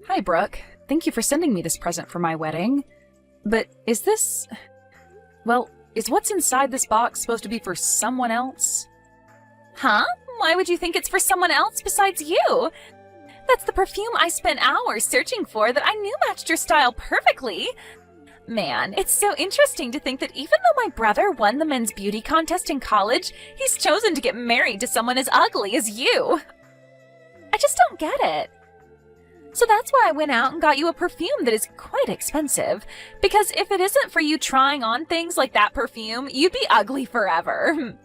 Hi, Brooke. Thank you for sending me this present for my wedding. But is this... Well, is what's inside this box supposed to be for someone else? Huh? Why would you think it's for someone else besides you? That's the perfume I spent hours searching for that I knew matched your style perfectly. Man, it's so interesting to think that even though my brother won the men's beauty contest in college, he's chosen to get married to someone as ugly as you. I just don't get it. So that's why I went out and got you a perfume that is quite expensive, because if it isn't for you trying on things like that perfume, you'd be ugly forever.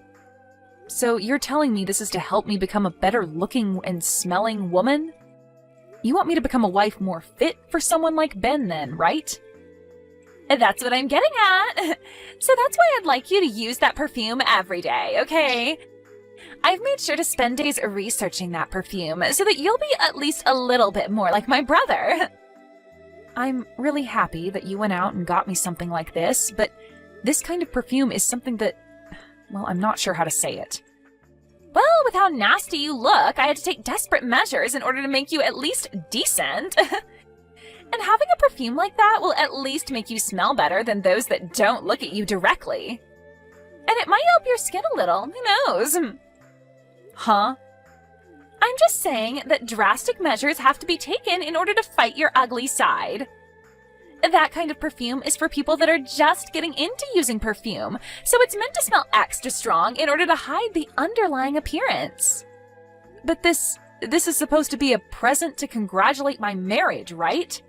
So you're telling me this is to help me become a better looking and smelling woman? You want me to become a wife more fit for someone like Ben then, right? That's what I'm getting at. So that's why I'd like you to use that perfume every day, okay? I've made sure to spend days researching that perfume so that you'll be at least a little bit more like my brother. I'm really happy that you went out and got me something like this, but this kind of perfume is something that, well, I'm not sure how to say it. Well, with how nasty you look, I had to take desperate measures in order to make you at least decent. And having a perfume like that will at least make you smell better than those that don't look at you directly. And it might help your skin a little, who knows? Huh? I'm just saying that drastic measures have to be taken in order to fight your ugly side. That kind of perfume is for people that are just getting into using perfume, so it's meant to smell extra strong in order to hide the underlying appearance. But this is supposed to be a present to congratulate my marriage, right?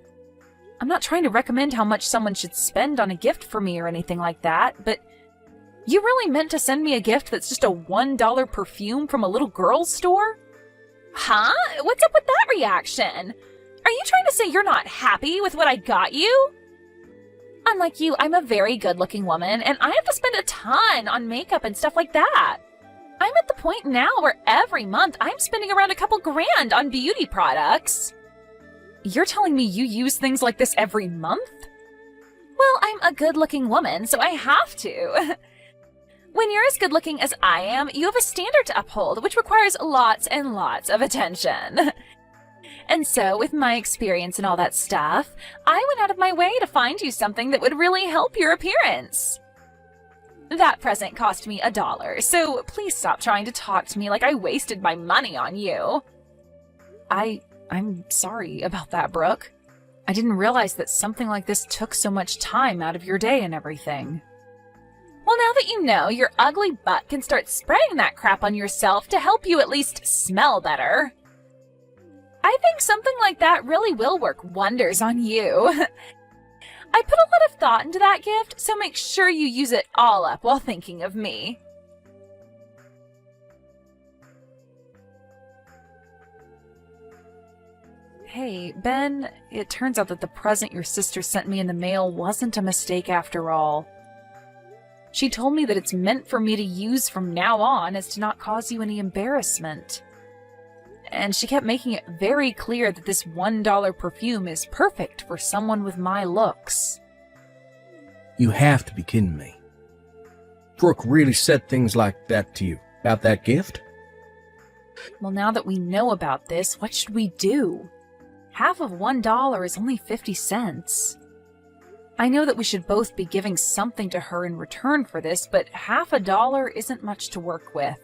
I'm not trying to recommend how much someone should spend on a gift for me or anything like that, but you really meant to send me a gift that's just a $1 perfume from a little girl's store? Huh? What's up with that reaction? Are you trying to say you're not happy with what I got you? Unlike you, I'm a very good-looking woman, and I have to spend a ton on makeup and stuff like that. I'm at the point now where every month I'm spending around a couple grand on beauty products. You're telling me you use things like this every month? Well, I'm a good-looking woman, so I have to. When you're as good-looking as I am, you have a standard to uphold, which requires lots and lots of attention. And so, with my experience and all that stuff, I went out of my way to find you something that would really help your appearance. That present cost me $1, so please stop trying to talk to me like I wasted my money on you. I'm sorry about that, Brooke. I didn't realize that something like this took so much time out of your day and everything. Well, now that you know, your ugly butt can start spraying that crap on yourself to help you at least smell better. I think something like that really will work wonders on you. I put a lot of thought into that gift, so make sure you use it all up while thinking of me. Hey, Ben, it turns out that the present your sister sent me in the mail wasn't a mistake after all. She told me that it's meant for me to use from now on as to not cause you any embarrassment. And she kept making it very clear that this $1 perfume is perfect for someone with my looks. You have to be kidding me. Brooke really said things like that to you about that gift? Well, now that we know about this, what should we do? Half of $1 is only 50 cents. I know that we should both be giving something to her in return for this, but half $1 isn't much to work with.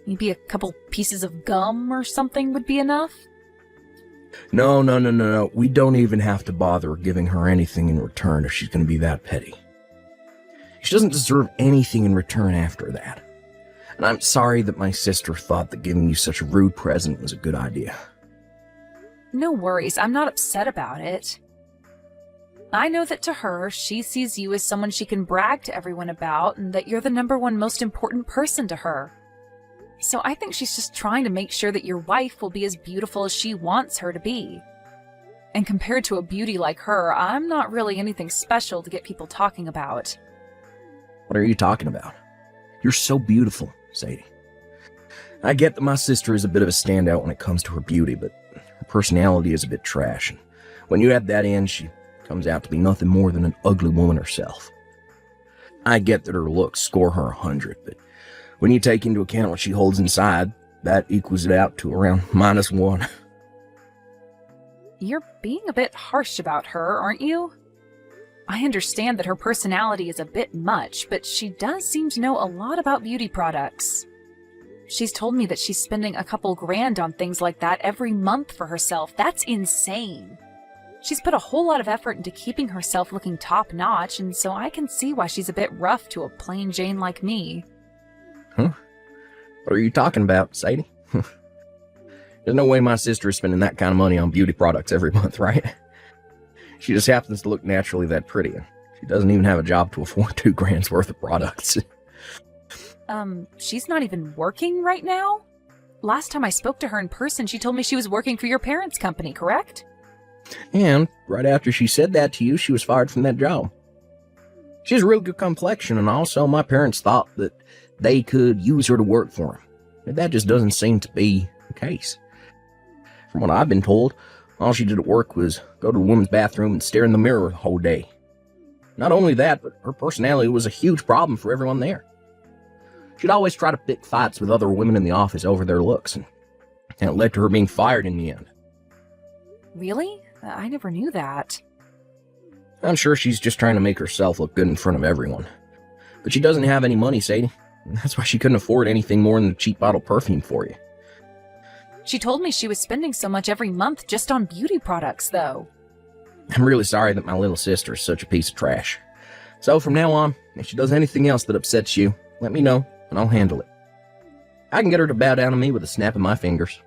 Maybe a couple pieces of gum or something would be enough? No. We don't even have to bother giving her anything in return if she's going to be that petty. She doesn't deserve anything in return after that. And I'm sorry that my sister thought that giving you such a rude present was a good idea. No worries, I'm not upset about it. I know that to her, she sees you as someone she can brag to everyone about, and that you're the #1 most important person to her. So I think she's just trying to make sure that your wife will be as beautiful as she wants her to be. And compared to a beauty like her, I'm not really anything special to get people talking about. What are you talking about? You're so beautiful, Sadie. I get that my sister is a bit of a standout when it comes to her beauty, but her personality is a bit trash, and when you add that in, she comes out to be nothing more than an ugly woman herself. I get that her looks score her 100, but when you take into account what she holds inside, that equals it out to around -1. You're being a bit harsh about her, aren't you? I understand that her personality is a bit much, but she does seem to know a lot about beauty products. She's told me that she's spending a couple grand on things like that every month for herself. That's insane. She's put a whole lot of effort into keeping herself looking top-notch, and so I can see why she's a bit rough to a plain Jane like me. Huh? What are you talking about, Sadie? There's no way my sister is spending that kind of money on beauty products every month, right? She just happens to look naturally that pretty. She doesn't even have a job to afford $2,000 worth of products. She's not even working right now? Last time I spoke to her in person, she told me she was working for your parents' company, correct? And right after she said that to you, she was fired from that job. She has a real good complexion, and also my parents thought that they could use her to work for them. But that just doesn't seem to be the case. From what I've been told, all she did at work was go to the women's bathroom and stare in the mirror the whole day. Not only that, but her personality was a huge problem for everyone there. She'd always try to pick fights with other women in the office over their looks, and it led to her being fired in the end. Really? I never knew that. I'm sure she's just trying to make herself look good in front of everyone. But she doesn't have any money, Sadie. And that's why she couldn't afford anything more than a cheap bottle of perfume for you. She told me she was spending so much every month just on beauty products, though. I'm really sorry that my little sister is such a piece of trash. So from now on, if she does anything else that upsets you, let me know, and I'll handle it. I can get her to bow down to me with a snap of my fingers.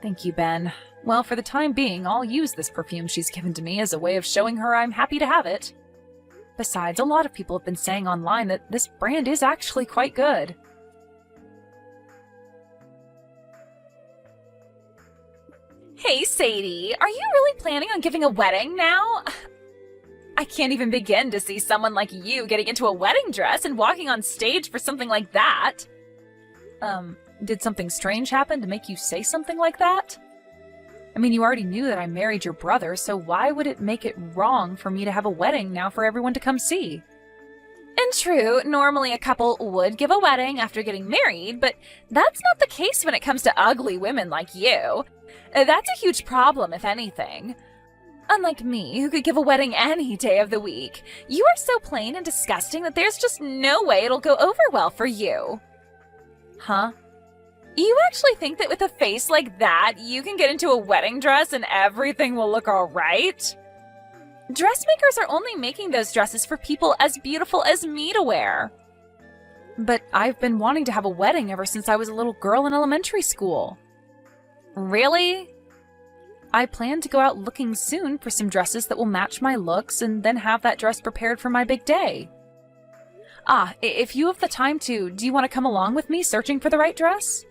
Thank you, Ben. Well, for the time being, I'll use this perfume she's given to me as a way of showing her I'm happy to have it. Besides, a lot of people have been saying online that this brand is actually quite good. Hey, Sadie, are you really planning on giving a wedding now? I can't even begin to see someone like you getting into a wedding dress and walking on stage for something like that. Did something strange happen to make you say something like that? I mean, you already knew that I married your brother, so why would it make it wrong for me to have a wedding now for everyone to come see? And true, normally a couple would give a wedding after getting married, but that's not the case when it comes to ugly women like you. That's a huge problem, if anything. Unlike me, who could give a wedding any day of the week, you are so plain and disgusting that there's just no way it'll go over well for you. Huh? You actually think that with a face like that, you can get into a wedding dress and everything will look alright? Dressmakers are only making those dresses for people as beautiful as me to wear. But I've been wanting to have a wedding ever since I was a little girl in elementary school. Really? I plan to go out looking soon for some dresses that will match my looks and then have that dress prepared for my big day. If you have the time to, do you want to come along with me searching for the right dress?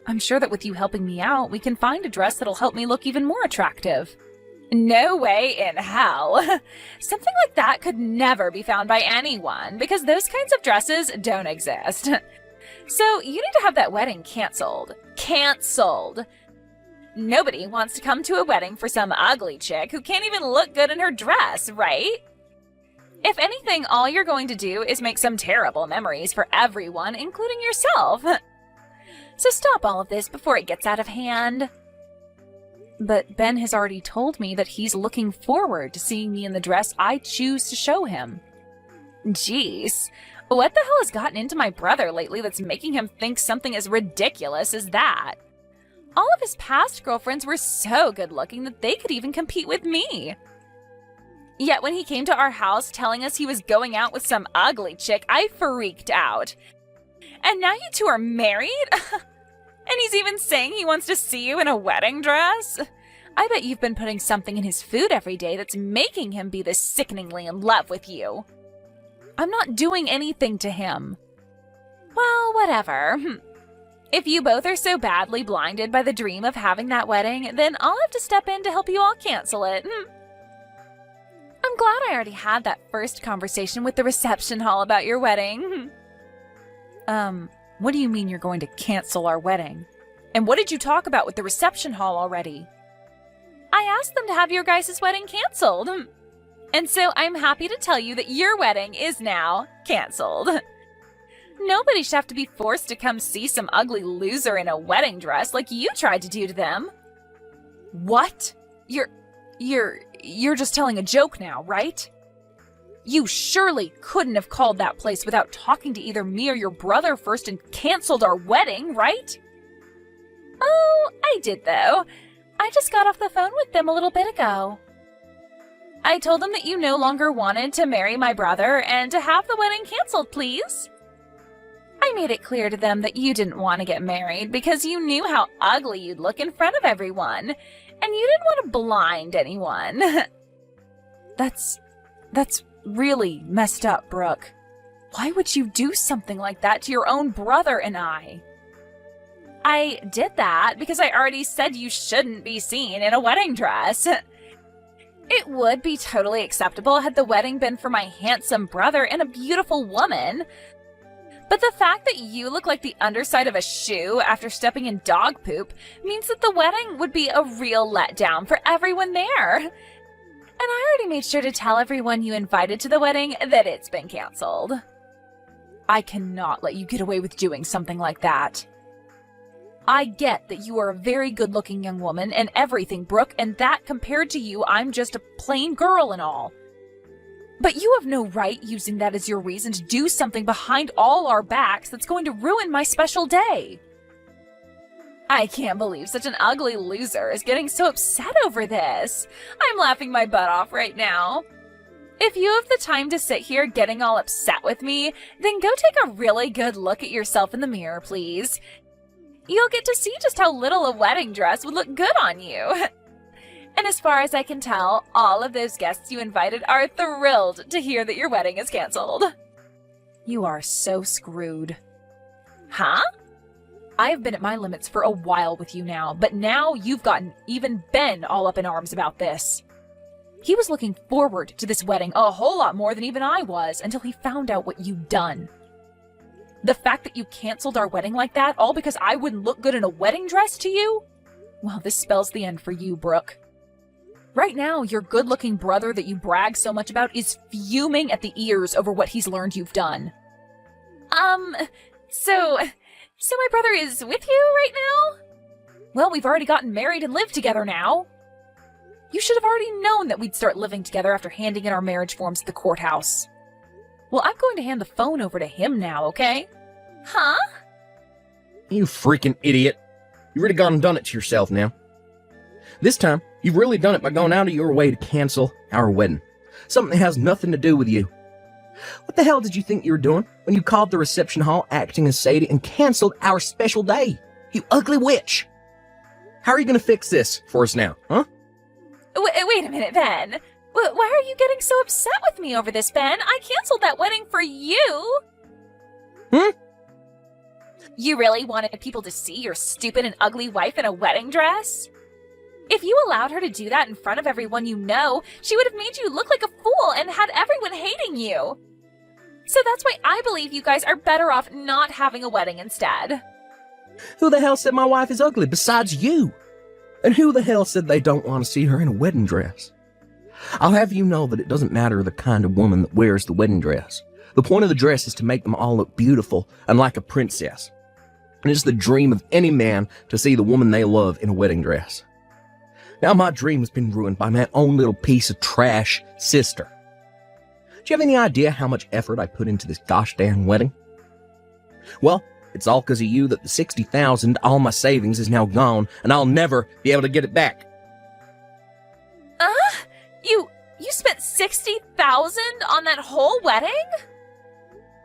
I'm sure that with you helping me out, we can find a dress that'll help me look even more attractive. No way in hell. Something like that could never be found by anyone because those kinds of dresses don't exist. So you need to have that wedding canceled. Canceled. Nobody wants to come to a wedding for some ugly chick who can't even look good in her dress, right? If anything, all you're going to do is make some terrible memories for everyone, including yourself. So stop all of this before it gets out of hand. But Ben has already told me that he's looking forward to seeing me in the dress I choose to show him. Jeez, what the hell has gotten into my brother lately that's making him think something as ridiculous as that? All of his past girlfriends were so good looking that they could even compete with me. Yet when he came to our house telling us he was going out with some ugly chick, I freaked out. And now you two are married? And he's even saying he wants to see you in a wedding dress? I bet you've been putting something in his food every day that's making him be this sickeningly in love with you. I'm not doing anything to him. Well, whatever. If you both are so badly blinded by the dream of having that wedding, then I'll have to step in to help you all cancel it. I'm glad I already had that first conversation with the reception hall about your wedding. What do you mean you're going to cancel our wedding? And what did you talk about with the reception hall already? I asked them to have your guys' wedding canceled. And so I'm happy to tell you that your wedding is now canceled. Nobody should have to be forced to come see some ugly loser in a wedding dress like you tried to do to them. What? You're just telling a joke now, right? You surely couldn't have called that place without talking to either me or your brother first and canceled our wedding, right? Oh, I did though. I just got off the phone with them a little bit ago. I told them that you no longer wanted to marry my brother and to have the wedding canceled, please. I made it clear to them that you didn't want to get married because you knew how ugly you'd look in front of everyone, and you didn't want to blind anyone. That's really messed up, Brooke. Why would you do something like that to your own brother and I? I did that because I already said you shouldn't be seen in a wedding dress. It would be totally acceptable had the wedding been for my handsome brother and a beautiful woman. But the fact that you look like the underside of a shoe after stepping in dog poop means that the wedding would be a real letdown for everyone there. And I already made sure to tell everyone you invited to the wedding that it's been canceled. I cannot let you get away with doing something like that. I get that you are a very good-looking young woman and everything, Brooke, and that compared to you, I'm just a plain girl and all. But you have no right using that as your reason to do something behind all our backs that's going to ruin my special day. I can't believe such an ugly loser is getting so upset over this. I'm laughing my butt off right now. If you have the time to sit here getting all upset with me, then go take a really good look at yourself in the mirror, please. You'll get to see just how little a wedding dress would look good on you. And as far as I can tell, all of those guests you invited are thrilled to hear that your wedding is canceled. You are so screwed. Huh? I've been at my limits for a while with you now, but now you've gotten even Ben all up in arms about this. He was looking forward to this wedding a whole lot more than even I was until he found out what you'd done. The fact that you canceled our wedding like that, all because I wouldn't look good in a wedding dress to you? Well, this spells the end for you, Brooke. Right now, your good-looking brother that you brag so much about is fuming at the ears over what he's learned you've done. So my brother is with you right now? Well, we've already gotten married and live together now. You should have already known that we'd start living together after handing in our marriage forms at the courthouse. Well, I'm going to hand the phone over to him now, okay? Huh? You freaking idiot. You've really gone and done it to yourself now. This time, you've really done it by going out of your way to cancel our wedding. Something that has nothing to do with you. What the hell did you think you were doing when you called the reception hall acting as Sadie and canceled our special day? You ugly witch! How are you going to fix this for us now, huh? Wait a minute, Ben. Why are you getting so upset with me over this, Ben? I canceled that wedding for you. You really wanted people to see your stupid and ugly wife in a wedding dress? If you allowed her to do that in front of everyone you know, she would have made you look like a fool and had everyone hating you. So that's why I believe you guys are better off not having a wedding instead. Who the hell said my wife is ugly besides you? And who the hell said they don't want to see her in a wedding dress? I'll have you know that it doesn't matter the kind of woman that wears the wedding dress. The point of the dress is to make them all look beautiful and like a princess. And it's the dream of any man to see the woman they love in a wedding dress. Now my dream has been ruined by my own little piece of trash sister. Do you have any idea how much effort I put into this gosh damn wedding? Well, it's all because of you that the $60,000, all my savings, is now gone, and I'll never be able to get it back. You spent $60,000 on that whole wedding?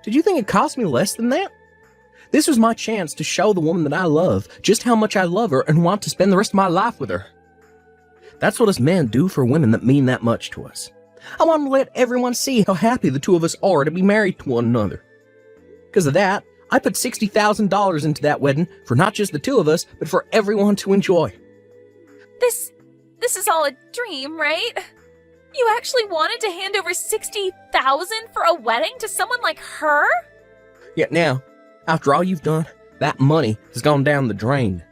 Did you think it cost me less than that? This was my chance to show the woman that I love just how much I love her and want to spend the rest of my life with her. That's what us men do for women that mean that much to us. I want to let everyone see how happy the two of us are to be married to one another. Because of that, I put $60,000 into that wedding for not just the two of us, but for everyone to enjoy. This is all a dream, right? You actually wanted to hand over $60,000 for a wedding to someone like her? Yet now, after all you've done, that money has gone down the drain.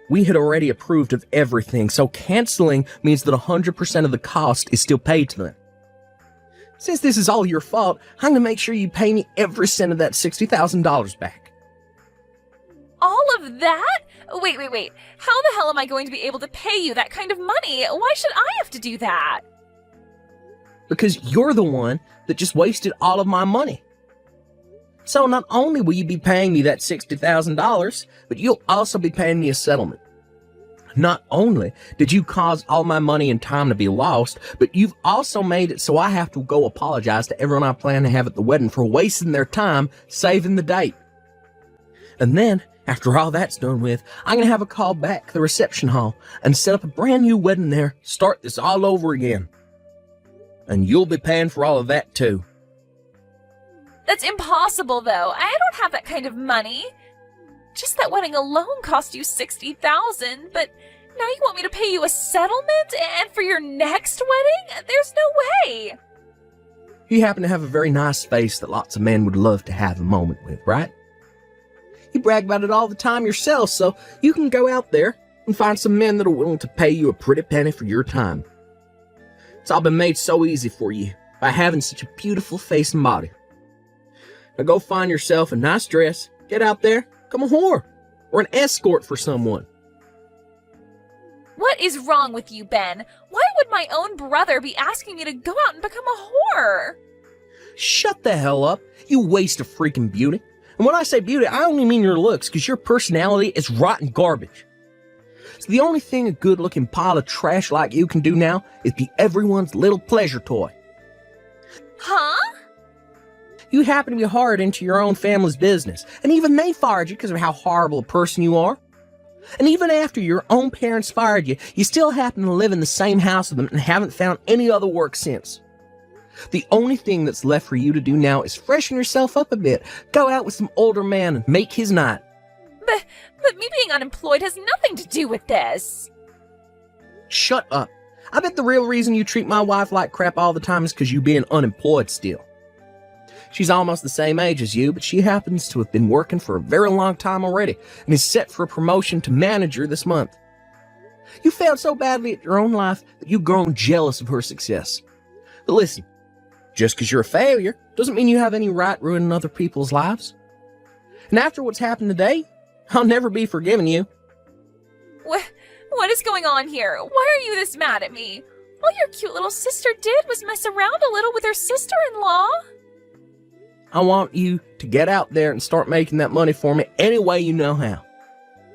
We had already approved of everything, so canceling means that 100% of the cost is still paid to them. Since this is all your fault, I'm going to make sure you pay me every cent of that $60,000 back. All of that? Wait. How the hell am I going to be able to pay you that kind of money? Why should I have to do that? Because you're the one that just wasted all of my money. So not only will you be paying me that $60,000, but you'll also be paying me a settlement. Not only did you cause all my money and time to be lost, but you've also made it so I have to go apologize to everyone I plan to have at the wedding for wasting their time saving the date. And then, after all that's done with, I'm going to have a call back to the reception hall and set up a brand new wedding there, start this all over again. And you'll be paying for all of that too. That's impossible, though. I don't have that kind of money. Just that wedding alone cost you $60,000, but now you want me to pay you a settlement and for your next wedding? There's no way. You happen to have a very nice face that lots of men would love to have a moment with, right? You brag about it all the time yourself, so you can go out there and find some men that are willing to pay you a pretty penny for your time. It's all been made so easy for you by having such a beautiful face and body. Now go find yourself a nice dress, get out there, become a whore, or an escort for someone. What is wrong with you, Ben? Why would my own brother be asking me to go out and become a whore? Shut the hell up, you waste of freaking beauty. And when I say beauty, I only mean your looks, because your personality is rotten garbage. So the only thing a good-looking pile of trash like you can do now is be everyone's little pleasure toy. Huh? You happen to be hired into your own family's business, and even they fired you because of how horrible a person you are. And even after your own parents fired you, you still happen to live in the same house with them and haven't found any other work since. The only thing that's left for you to do now is freshen yourself up a bit, go out with some older man and make his night. But me being unemployed has nothing to do with this. Shut up. I bet the real reason you treat my wife like crap all the time is because you being unemployed still. She's almost the same age as you, but she happens to have been working for a very long time already and is set for a promotion to manager this month. You failed so badly at your own life that you've grown jealous of her success. But listen, just because you're a failure doesn't mean you have any right ruining other people's lives. And after what's happened today, I'll never be forgiving you. What is going on here? Why are you this mad at me? All your cute little sister did was mess around a little with her sister-in-law. I want you to get out there and start making that money for me any way you know how.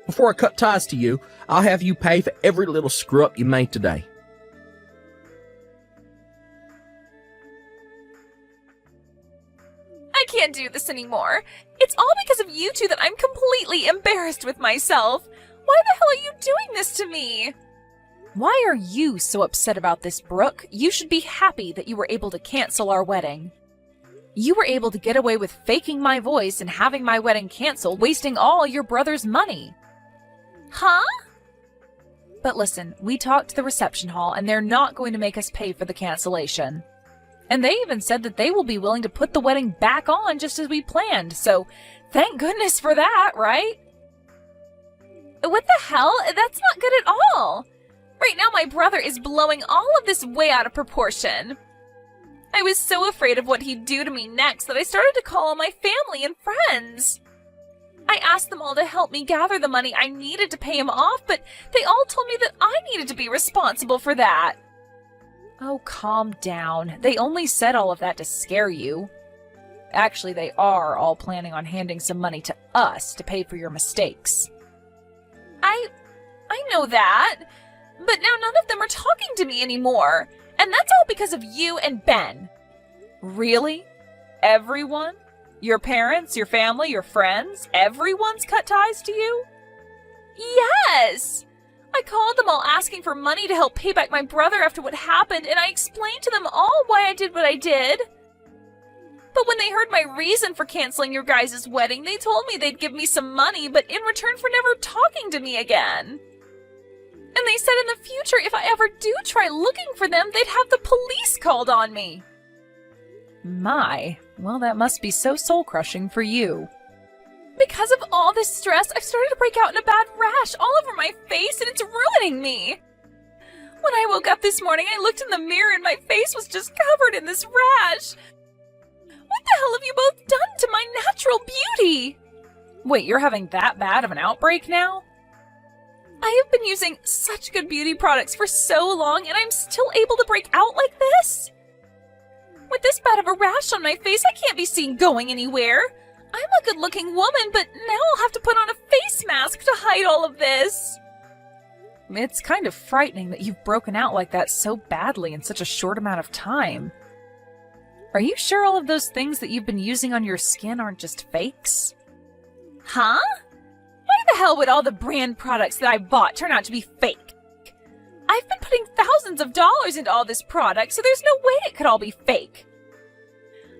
Before I cut ties to you, I'll have you pay for every little screw-up you made today. I can't do this anymore. It's all because of you two that I'm completely embarrassed with myself. Why the hell are you doing this to me? Why are you so upset about this, Brooke? You should be happy that you were able to cancel our wedding. You were able to get away with faking my voice and having my wedding canceled, wasting all your brother's money. Huh? But listen, we talked to the reception hall and they're not going to make us pay for the cancellation. And they even said that they will be willing to put the wedding back on just as we planned, so thank goodness for that, right? What the hell? That's not good at all. Right now my brother is blowing all of this way out of proportion. I was so afraid of what he'd do to me next that I started to call all my family and friends. I asked them all to help me gather the money I needed to pay him off, but they all told me that I needed to be responsible for that. Oh, calm down. They only said all of that to scare you. Actually, they are all planning on handing some money to us to pay for your mistakes. I know that, but now none of them are talking to me anymore, and that's all because of you and Ben. Really? Everyone? Your parents, your family, your friends? Everyone's cut ties to you? Yes! I called them all asking for money to help pay back my brother after what happened, and I explained to them all why I did what I did. But when they heard my reason for canceling your guys' wedding, they told me they'd give me some money, but in return for never talking to me again. And they said in the future, if I ever do try looking for them, they'd have the police called on me. My, well, that must be so soul-crushing for you. Because of all this stress, I've started to break out in a bad rash all over my face, and it's ruining me. When I woke up this morning, I looked in the mirror and my face was just covered in this rash. What the hell have you both done to my natural beauty? Wait, you're having that bad of an outbreak now? I have been using such good beauty products for so long, and I'm still able to break out like this? With this bad of a rash on my face, I can't be seen going anywhere. I'm a good-looking woman, but now I'll have to put on a face mask to hide all of this. It's kind of frightening that you've broken out like that so badly in such a short amount of time. Are you sure all of those things that you've been using on your skin aren't just fakes? Huh? Why the hell would all the brand products that I bought turn out to be fake? I've been putting thousands of dollars into all this product, so there's no way it could all be fake.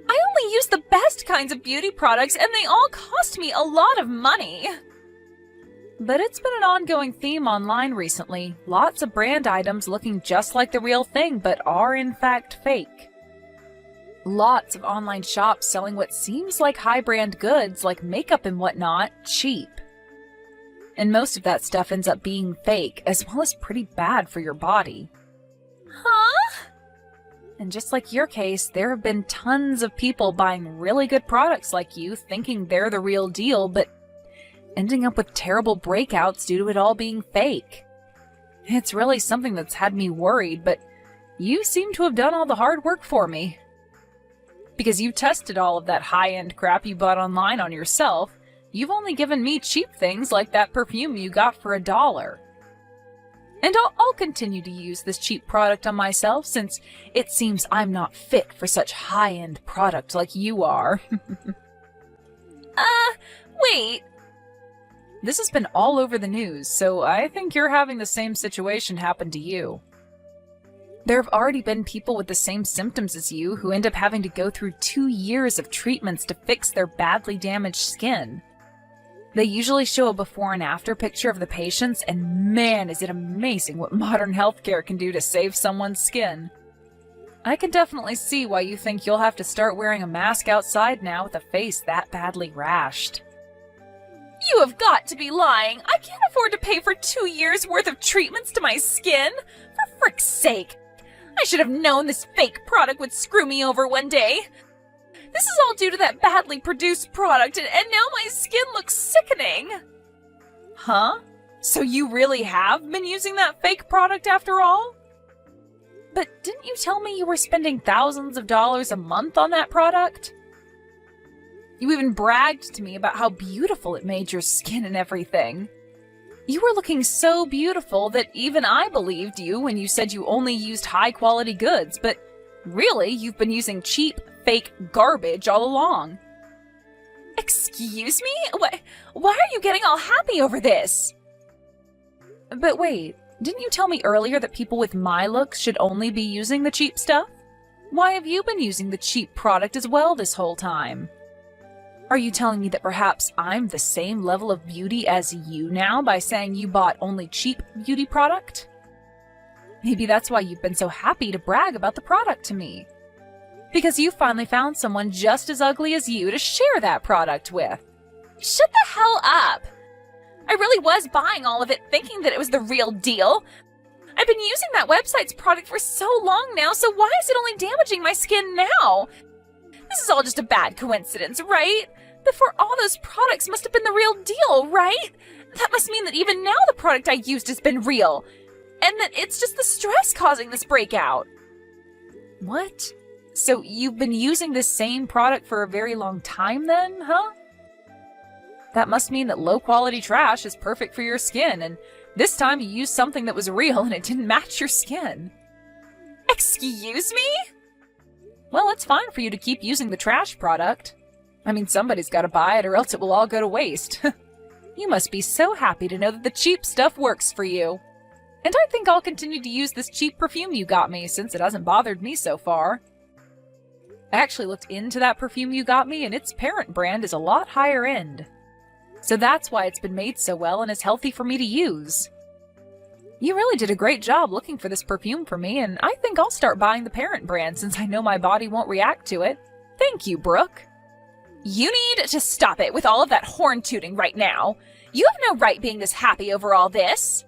I only use the best kinds of beauty products, and they all cost me a lot of money. But it's been an ongoing theme online recently. Lots of brand items looking just like the real thing, but are in fact fake. Lots of online shops selling what seems like high-brand goods, like makeup and whatnot, cheap. And most of that stuff ends up being fake, as well as pretty bad for your body. Huh? And just like your case, there have been tons of people buying really good products like you, thinking they're the real deal, but ending up with terrible breakouts due to it all being fake. It's really something that's had me worried, but you seem to have done all the hard work for me. Because you tested all of that high-end crap you bought online on yourself, you've only given me cheap things like that perfume you got for $1. And I'll continue to use this cheap product on myself since it seems I'm not fit for such high-end product like you are. Wait. This has been all over the news, so I think you're having the same situation happen to you. There have already been people with the same symptoms as you who end up having to go through 2 years of treatments to fix their badly damaged skin. They usually show a before and after picture of the patients, and man, is it amazing what modern healthcare can do to save someone's skin. I can definitely see why you think you'll have to start wearing a mask outside now with a face that badly rashed. You have got to be lying. I can't afford to pay for 2 years' worth of treatments to my skin. For frick's sake. I should have known this fake product would screw me over one day. This is all due to that badly produced product, and now my skin looks sickening. Huh? So you really have been using that fake product after all? But didn't you tell me you were spending thousands of dollars a month on that product? You even bragged to me about how beautiful it made your skin and everything. You were looking so beautiful that even I believed you when you said you only used high-quality goods, but really, you've been using cheap, fake garbage all along. Excuse me? Why are you getting all happy over this? But wait, didn't you tell me earlier that people with my looks should only be using the cheap stuff? Why have you been using the cheap product as well this whole time? Are you telling me that perhaps I'm the same level of beauty as you now by saying you bought only cheap beauty product? Maybe that's why you've been so happy to brag about the product to me. Because you finally found someone just as ugly as you to share that product with. Shut the hell up! I really was buying all of it thinking that it was the real deal. I've been using that website's product for so long now, so why is it only damaging my skin now? This is all just a bad coincidence, right? Before all those products must have been the real deal, right? That must mean that even now the product I used has been real. And that it's just the stress causing this breakout. What? So you've been using this same product for a very long time then, huh? That must mean that low-quality trash is perfect for your skin, and this time you used something that was real and it didn't match your skin. Excuse me? Well, it's fine for you to keep using the trash product. I mean, somebody's got to buy it or else it will all go to waste. You must be so happy to know that the cheap stuff works for you. And I think I'll continue to use this cheap perfume you got me since it hasn't bothered me so far. I actually looked into that perfume you got me and its parent brand is a lot higher end. So that's why it's been made so well and is healthy for me to use. You really did a great job looking for this perfume for me, and I think I'll start buying the parent brand since I know my body won't react to it. Thank you, Brooke. You need to stop it with all of that horn tooting right now. You have no right being this happy over all this.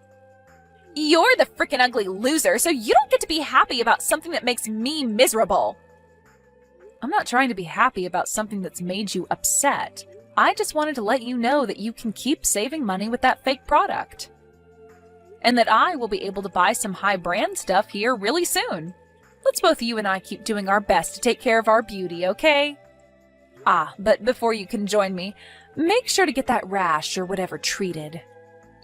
You're the frickin' ugly loser, so you don't get to be happy about something that makes me miserable. I'm not trying to be happy about something that's made you upset. I just wanted to let you know that you can keep saving money with that fake product. and that I will be able to buy some high brand stuff here really soon. Let's both you and I keep doing our best to take care of our beauty, okay? Ah, but before you can join me, make sure to get that rash or whatever treated.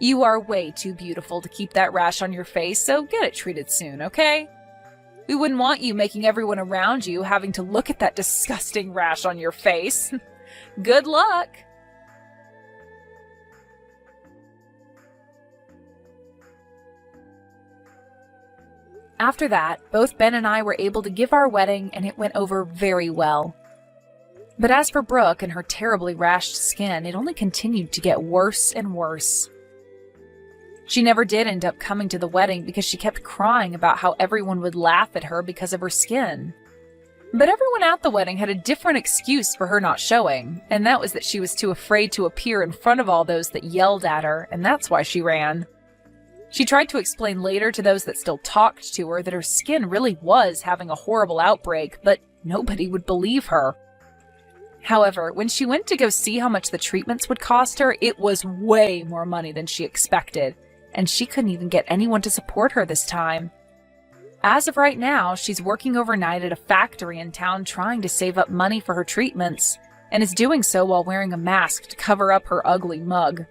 You are way too beautiful to keep that rash on your face, so get it treated soon, okay? We wouldn't want you making everyone around you having to look at that disgusting rash on your face. Good luck! After that, both Ben and I were able to give our wedding, and it went over very well. But as for Brooke and her terribly rashed skin, it only continued to get worse and worse. She never did end up coming to the wedding because she kept crying about how everyone would laugh at her because of her skin. But everyone at the wedding had a different excuse for her not showing, and that was that she was too afraid to appear in front of all those that yelled at her, and that's why she ran. She tried to explain later to those that still talked to her that her skin really was having a horrible outbreak, but nobody would believe her. However, when she went to go see how much the treatments would cost her, it was way more money than she expected, and she couldn't even get anyone to support her this time. As of right now, she's working overnight at a factory in town trying to save up money for her treatments, and is doing so while wearing a mask to cover up her ugly mug.